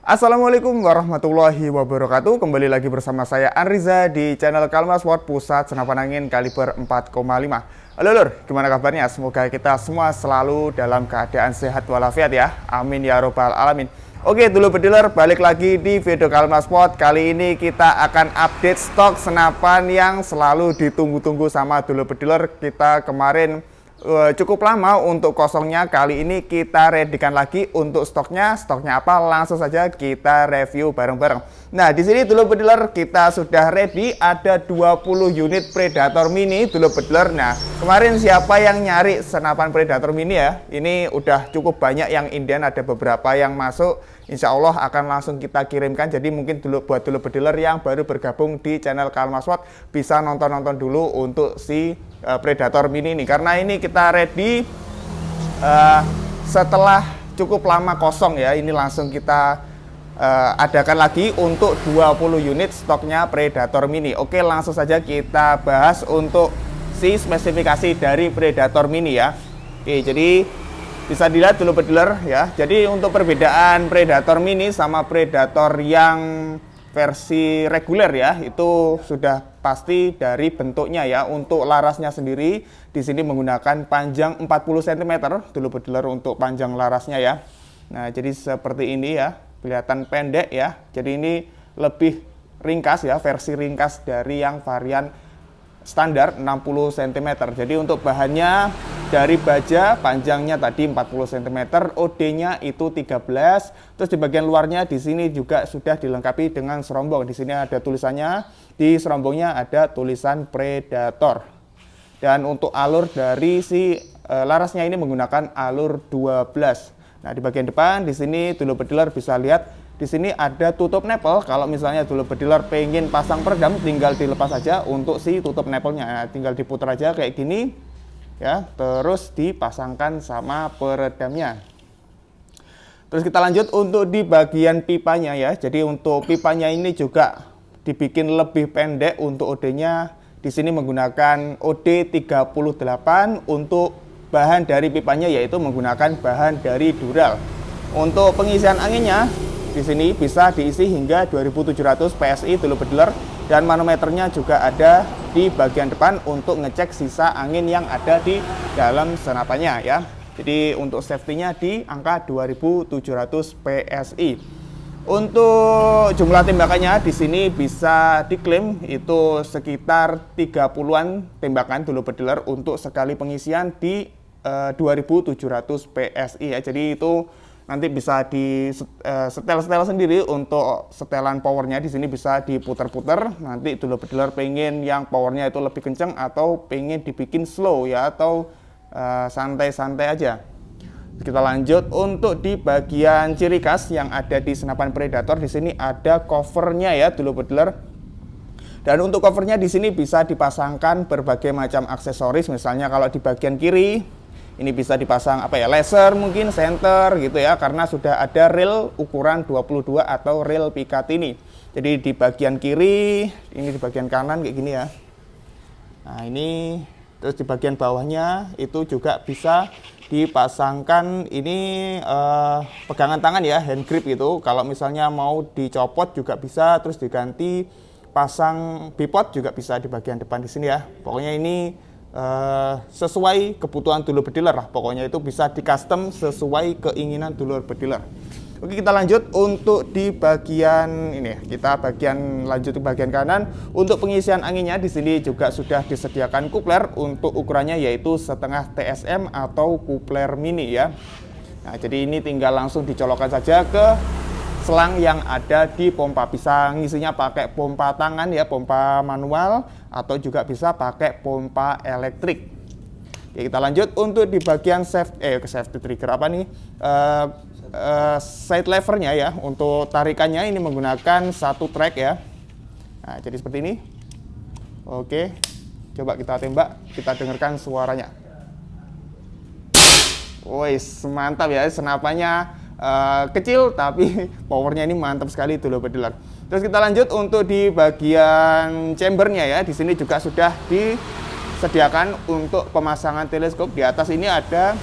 Assalamualaikum warahmatullahi wabarakatuh. Kembali lagi bersama saya Anriza di channel Kalmas World Pusat Senapan Angin kaliber 4,5. Halo lur, gimana kabarnya? Semoga kita semua selalu dalam keadaan sehat walafiat ya. Amin ya robbal alamin. Oke dulu bediler, balik lagi di video Kalmas World. Kali ini kita akan update stok senapan yang selalu ditunggu-tunggu sama dulu bediler. Kita kemarin cukup lama untuk kosongnya. Kali ini kita readykan lagi untuk stoknya. Stoknya apa? Langsung saja kita review bareng-bareng. Nah, di sini dulu bediler kita sudah ready. Ada 20 unit Predator Mini dulu bediler. Nah, kemarin siapa yang nyari senapan Predator Mini ya? Ini udah cukup banyak yang Indian, ada beberapa yang masuk. Insya Allah akan langsung kita kirimkan. Jadi mungkin buat dulu bediler yang baru bergabung di channel Kalmas World bisa nonton-nonton dulu untuk si Predator Mini ini, karena ini kita ready setelah cukup lama kosong ya. Ini langsung kita adakan lagi untuk 20 unit stoknya Predator Mini. Oke, langsung saja kita bahas untuk si spesifikasi dari Predator Mini ya. Oke, jadi bisa dilihat dulu bediler ya. Jadi untuk perbedaan Predator Mini sama Predator yang versi reguler ya, itu sudah pasti dari bentuknya ya. Untuk larasnya sendiri di sini menggunakan panjang 40 cm dulu bediler untuk panjang larasnya ya. Nah, jadi seperti ini ya, kelihatan pendek ya. Jadi ini lebih ringkas ya, versi ringkas dari yang varian standar 60 cm. Jadi untuk bahannya dari baja panjangnya tadi 40 cm, OD-nya itu 13. Terus di bagian luarnya di sini juga sudah dilengkapi dengan serombong. Di sini ada tulisannya, di serombongnya ada tulisan Predator. Dan untuk alur dari si larasnya ini menggunakan alur 12. Nah, di bagian depan di sini dulu bediler bisa lihat di sini ada tutup nepel. Kalau misalnya dulu bediler pengen pasang peredam, tinggal dilepas saja untuk si tutup nepelnya. Nah, tinggal diputar aja kayak gini ya, terus dipasangkan sama peredamnya. Terus kita lanjut untuk di bagian pipanya ya. Jadi untuk pipanya ini juga dibikin lebih pendek untuk OD-nya. Di sini menggunakan OD 38. Untuk bahan dari pipanya yaitu menggunakan bahan dari Dural. Untuk pengisian anginnya di sini bisa diisi hingga 2700 PSI dulu bediler, dan manometernya juga ada di bagian depan untuk ngecek sisa angin yang ada di dalam senapannya ya. Jadi untuk safety-nya di angka 2700 PSI. Untuk jumlah tembakannya di sini bisa diklaim itu sekitar 30-an tembakan dulu bediler untuk sekali pengisian di 2700 PSI ya. Jadi itu nanti bisa di setel sendiri untuk setelan powernya. Di sini bisa diputar-putar. Nanti dulu bediler pengen yang powernya itu lebih kenceng atau pengen dibikin slow ya, atau santai-santai aja. Kita lanjut untuk di bagian ciri khas yang ada di senapan Predator. Di sini ada covernya ya dulu bediler. Dan untuk covernya di sini bisa dipasangkan berbagai macam aksesoris. Misalnya kalau di bagian kiri ini bisa dipasang apa ya, laser mungkin, center gitu ya, karena sudah ada reel ukuran 22 atau reel Picatinny. Jadi di bagian kiri, ini di bagian kanan kayak gini ya. Nah ini, terus di bagian bawahnya itu juga bisa dipasangkan ini pegangan tangan ya, hand grip gitu. Kalau misalnya mau dicopot juga bisa, terus diganti pasang bipod juga bisa di bagian depan di sini ya. Pokoknya ini sesuai kebutuhan dulur bediler lah, pokoknya itu bisa di custom sesuai keinginan dulur bediler. Oke, kita lanjut untuk di bagian ini, kita lanjut di bagian kanan. Untuk pengisian anginnya di sini juga sudah disediakan kupler untuk ukurannya yaitu setengah TSM atau kupler mini ya. Nah, jadi ini tinggal langsung dicolokkan saja ke selang yang ada di pompa. Bisa ngisinya pakai pompa tangan ya, pompa manual, atau juga bisa pakai pompa elektrik. Oke, kita lanjut untuk di bagian safety trigger apa nih, side levernya ya. Untuk tarikannya ini menggunakan satu track ya. Nah, jadi seperti ini. Oke, coba kita tembak, kita dengarkan suaranya. Wih, mantap ya, senapannya kecil tapi powernya ini mantap sekali dulu bediler. Terus kita lanjut untuk di bagian chambernya ya. Di sini juga sudah disediakan untuk pemasangan teleskop. Di atas ini ada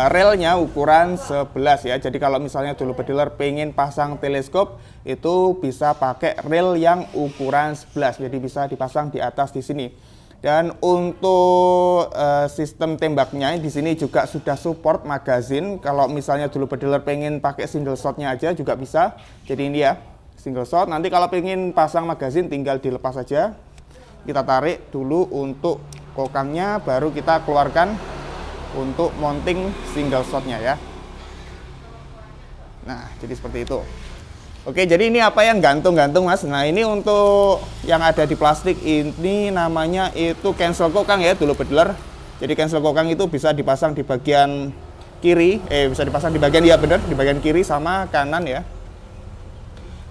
relnya ukuran 11 ya. Jadi kalau misalnya dulu bediler pengen pasang teleskop itu bisa pakai rel yang ukuran 11. Jadi bisa dipasang di atas di sini. Dan untuk sistem tembaknya di sini juga sudah support magazine. Kalau misalnya dulu bediler pengen pakai single shotnya aja juga bisa. Jadi ini ya single shot. Nanti kalau pengen pasang magazine tinggal dilepas saja. Kita tarik dulu untuk kokangnya, baru kita keluarkan untuk mounting single shotnya ya. Nah, jadi seperti itu. Oke, jadi ini apa yang gantung-gantung mas? Nah, ini untuk yang ada di plastik ini namanya itu cancel kokang ya dulu bediler. Jadi cancel kokang itu bisa dipasang di bagian kiri, bisa dipasang di bagian, ya bener, di bagian kiri sama kanan ya.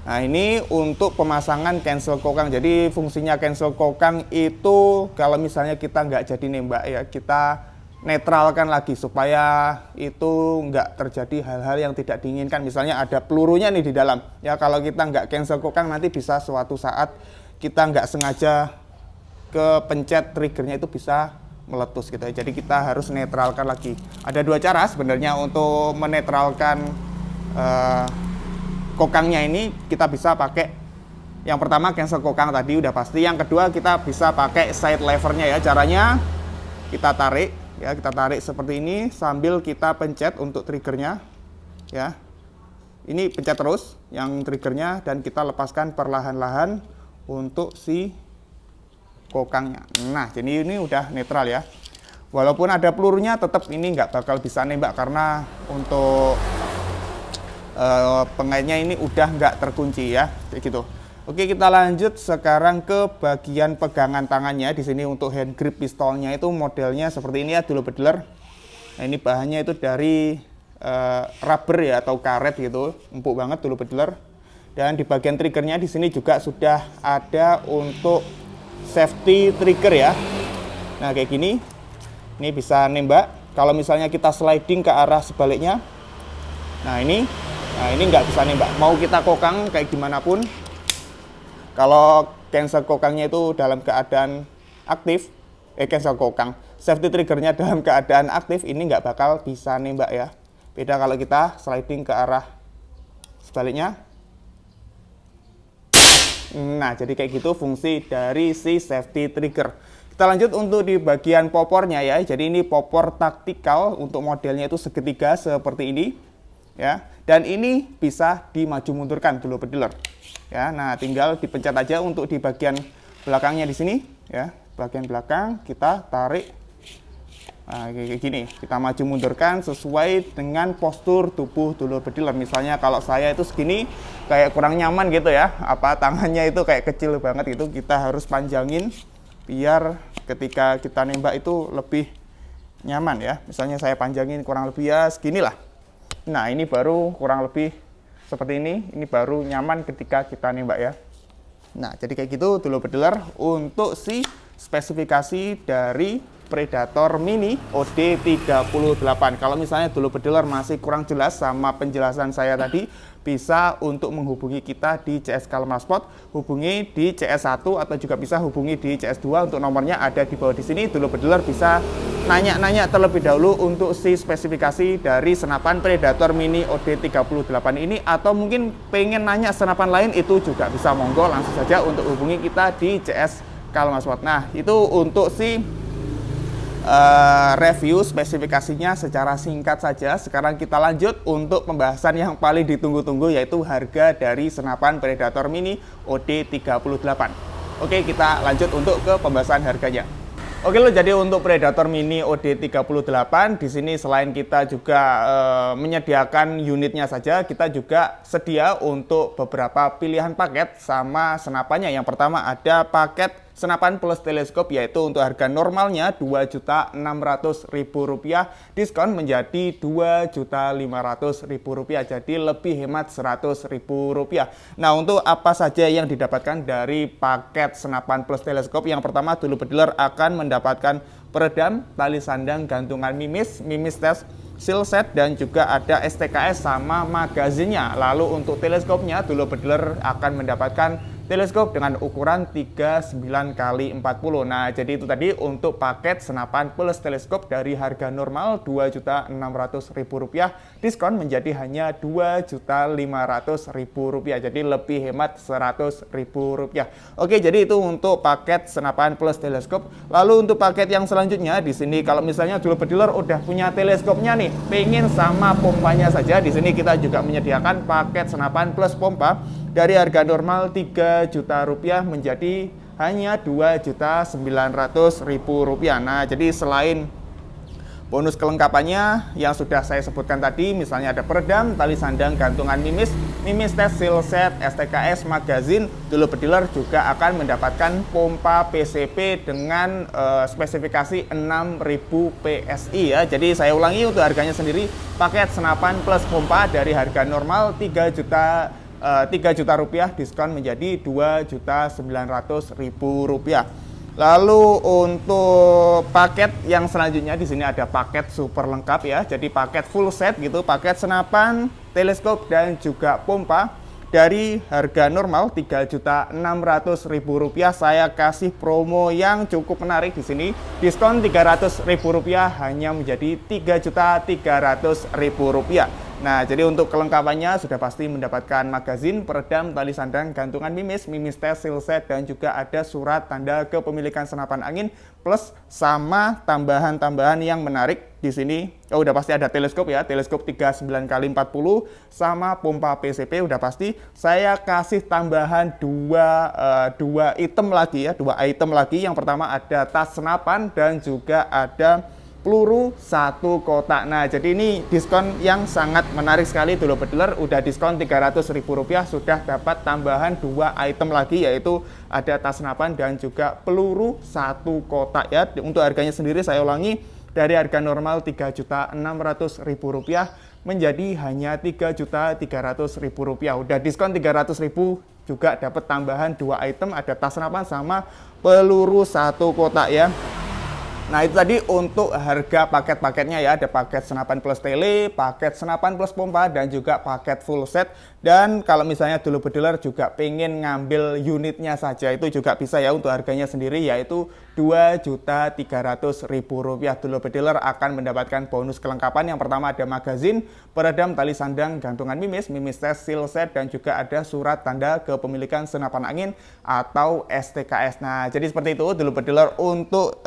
Nah, ini untuk pemasangan cancel kokang. Jadi fungsinya cancel kokang itu kalau misalnya kita nggak jadi nembak ya, kita netralkan lagi supaya itu nggak terjadi hal-hal yang tidak diinginkan. Misalnya ada pelurunya nih di dalam ya, kalau kita nggak cancel kokang nanti bisa suatu saat kita nggak sengaja kepencet triggernya itu bisa meletus gitu. Jadi kita harus netralkan lagi. Ada dua cara sebenarnya untuk menetralkan kokangnya ini. Kita bisa pakai yang pertama cancel kokang tadi udah pasti. Yang kedua kita bisa pakai side levernya ya. Caranya kita tarik ya, kita tarik seperti ini sambil kita pencet untuk triggernya ya. Ini pencet terus yang triggernya dan kita lepaskan perlahan-lahan untuk si kokangnya. Nah, jadi ini udah netral ya. Walaupun ada pelurunya tetap ini nggak bakal bisa nembak karena untuk pengaitnya ini udah nggak terkunci ya, kayak gitu. Oke, kita lanjut sekarang ke bagian pegangan tangannya. Di sini untuk hand grip pistolnya itu modelnya seperti ini ya dulu bediler. Nah, ini bahannya itu dari rubber ya atau karet gitu, empuk banget dulu bediler. Dan di bagian triggernya di sini juga sudah ada untuk safety trigger ya. Nah, kayak gini. Ini bisa nembak. Kalau misalnya kita sliding ke arah sebaliknya, nah ini nggak bisa nembak. Mau kita kokang kayak gimana pun, kalau cancel kokangnya itu dalam keadaan aktif, cancel kokang, safety triggernya dalam keadaan aktif, ini nggak bakal bisa nembak ya. Beda kalau kita sliding ke arah sebaliknya. Nah, jadi kayak gitu fungsi dari si safety trigger. Kita lanjut untuk di bagian popornya ya. Jadi ini popor taktikal, untuk modelnya itu segitiga seperti ini ya. Dan ini bisa dimaju mundurkan dulu bediler. Ya, nah tinggal dipencet aja untuk di bagian belakangnya di sini ya. Bagian belakang kita tarik. Nah, kayak gini, kita maju mundurkan sesuai dengan postur tubuh dulu bediler. Misalnya kalau saya itu segini kayak kurang nyaman gitu ya, apa tangannya itu kayak kecil banget gitu, kita harus panjangin biar ketika kita nembak itu lebih nyaman ya. Misalnya saya panjangin kurang lebih ya segini lah. Nah, ini baru kurang lebih seperti ini baru nyaman ketika kita nembak ya. Nah, jadi kayak gitu dulu bediler untuk si spesifikasi dari Predator Mini OD38. Kalau misalnya dulu bediler masih kurang jelas sama penjelasan saya tadi, bisa untuk menghubungi kita di CS Kalmar Sport, hubungi di CS1 atau juga bisa hubungi di CS2. Untuk nomornya ada di bawah di sini. Dulu bediler bisa nanya-nanya terlebih dahulu untuk si spesifikasi dari senapan Predator Mini OD38 ini, atau mungkin pengen nanya senapan lain itu juga bisa, monggo langsung saja untuk hubungi kita di CS Kalmar Sport. Nah, itu untuk si review spesifikasinya secara singkat saja. Sekarang kita lanjut untuk pembahasan yang paling ditunggu-tunggu, yaitu harga dari senapan Predator Mini OD38. Oke, kita lanjut untuk ke pembahasan harganya. Oke loh, jadi untuk Predator Mini OD38 di sini selain kita juga menyediakan unitnya saja, kita juga sedia untuk beberapa pilihan paket sama senapannya. Yang pertama ada paket senapan plus teleskop, yaitu untuk harga normalnya Rp2.600.000, diskon menjadi Rp2.500.000, jadi lebih hemat Rp100.000. Nah, untuk apa saja yang didapatkan dari paket senapan plus teleskop? Yang pertama dulu bediler akan mendapatkan peredam, tali sandang, gantungan mimis tes, seal set, dan juga ada STKS sama magazinnya. Lalu untuk teleskopnya dulu bediler akan mendapatkan teleskop dengan ukuran 39 kali 40. Nah, jadi itu tadi untuk paket senapan plus teleskop dari harga normal Rp2.600.000 diskon menjadi hanya Rp2.500.000. Jadi lebih hemat Rp100.000. Oke, jadi itu untuk paket senapan plus teleskop. Lalu untuk paket yang selanjutnya di sini kalau misalnya dulu pediler udah punya teleskopnya nih, pengen sama pompanya saja, di sini kita juga menyediakan paket senapan plus pompa dari harga normal Rp3 juta menjadi hanya Rp2.900.000. Nah, jadi selain bonus kelengkapannya yang sudah saya sebutkan tadi, misalnya ada peredam, tali sandang, gantungan mimis, mimis tes, seal set, STKS, magazin, dulu pediler juga akan mendapatkan pompa PCP dengan spesifikasi 6000 PSI ya. Jadi saya ulangi untuk harganya sendiri, paket senapan plus pompa dari harga normal Rp3 juta diskon menjadi Rp2.900.000. Lalu untuk paket yang selanjutnya di sini ada paket super lengkap ya. Jadi paket full set gitu, paket senapan, teleskop dan juga pompa dari harga normal Rp3.600.000. Saya kasih promo yang cukup menarik di sini. Diskon Rp300.000 hanya menjadi Rp3.300.000. Nah, jadi untuk kelengkapannya sudah pasti mendapatkan magazin, peredam, tali sandang, gantungan mimis, mimis tes, seal set, dan juga ada surat tanda kepemilikan senapan angin, plus sama tambahan-tambahan yang menarik di sini. Oh, udah pasti ada teleskop ya, teleskop 39 kali 40 sama pompa PCP udah pasti. Saya kasih tambahan dua item lagi ya, dua item lagi. Yang pertama ada tas senapan dan juga ada peluru 1 kotak. Nah, jadi ini diskon yang sangat menarik sekali dulu pediler, udah diskon Rp300.000 sudah dapat tambahan 2 item lagi, yaitu ada tas senapan dan juga peluru 1 kotak ya. Untuk harganya sendiri saya ulangi, dari harga normal Rp3.600.000 menjadi hanya Rp3.300.000. Udah diskon Rp300.000 juga dapat tambahan 2 item, ada tas senapan sama peluru 1 kotak ya. Nah, itu tadi untuk harga paket-paketnya ya. Ada paket senapan plus tele, paket senapan plus pompa, dan juga paket full set. Dan kalau misalnya dulu pediler juga pengen ngambil unitnya saja, itu juga bisa ya untuk harganya sendiri, yaitu Rp2.300.000. Dulu pediler akan mendapatkan bonus kelengkapan. Yang pertama ada magazin, peredam, tali sandang, gantungan mimis, mimis tes, seal set, dan juga ada surat tanda kepemilikan senapan angin atau STKS. Nah, jadi seperti itu dulu pediler untuk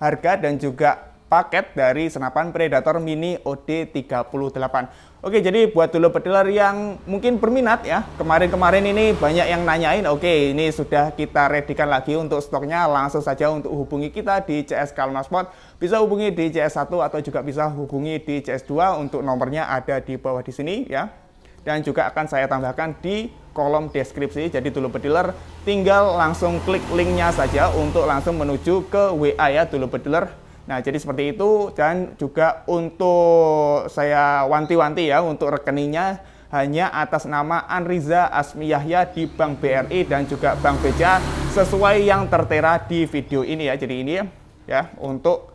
harga dan juga paket dari senapan Predator Mini OD38. Oke, jadi buat dulu pediler yang mungkin berminat ya, kemarin-kemarin ini banyak yang nanyain, oke ini sudah kita readykan lagi untuk stoknya, langsung saja untuk hubungi kita di CS Kalma Sport, bisa hubungi di CS1 atau juga bisa hubungi di CS2, untuk nomornya ada di bawah di sini ya. Dan juga akan saya tambahkan di kolom deskripsi. Jadi dulu pediler tinggal langsung klik linknya saja untuk langsung menuju ke WA ya dulu pediler. Nah, jadi seperti itu. Dan juga untuk saya wanti-wanti ya, untuk rekeningnya hanya atas nama Anriza Asmi Yahya di Bank BRI dan juga Bank BCA sesuai yang tertera di video ini ya. Jadi ini ya untuk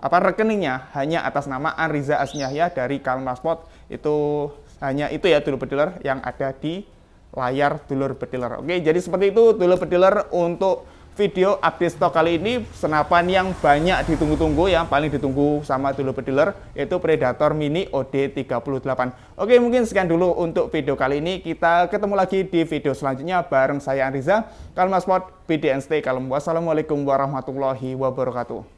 rekeningnya hanya atas nama Anriza Asmi Yahya dari Kalma Sport. Itu hanya itu ya dulur pediler yang ada di layar dulur pediler. Oke, jadi seperti itu dulur pediler untuk video update stok kali ini, senapan yang banyak ditunggu-tunggu, yang paling ditunggu sama dulur pediler, yaitu Predator Mini OD38. Oke, mungkin sekian dulu untuk video kali ini. Kita ketemu lagi di video selanjutnya bareng saya Anriza, Kalma Sport, BDN Stay Kalem. Wassalamualaikum warahmatullahi wabarakatuh.